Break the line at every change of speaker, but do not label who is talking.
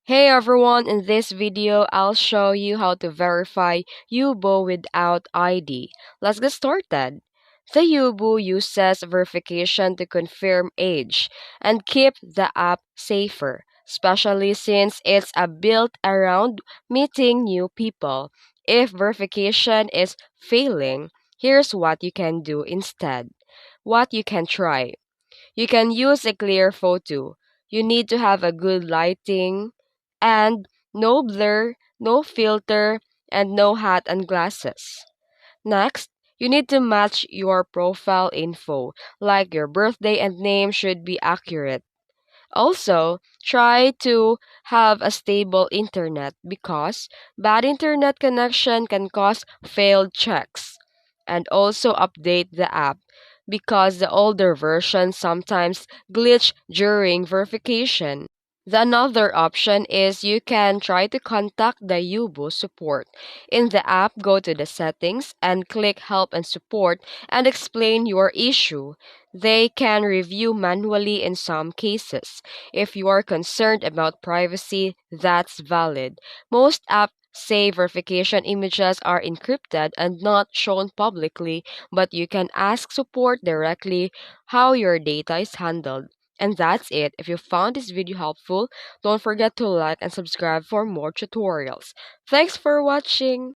Hey everyone, in this video, I'll show you how to verify Yubo without ID. Let's get started. The Yubo uses verification to confirm age and keep the app safer, especially since it's built around meeting new people. If verification is failing, here's what you can do instead. What you can try. You can use a clear photo. You need to have a good lighting and no blur, no filter, and no hat and glasses. Next, you need to match your profile info, like your birthday and name should be accurate. Also, try to have a stable internet because bad internet connection can cause failed checks. And also update the app because the older version sometimes glitch during verification. The another option is you can try to contact the Yubo support. In the app, go to the settings and click help and support and explain your issue. They can review manually in some cases. If you are concerned about privacy, that's valid. Most apps say verification images are encrypted and not shown publicly, but you can ask support directly how your data is handled. And that's it. If you found this video helpful, don't forget to like and subscribe for more tutorials. Thanks for watching!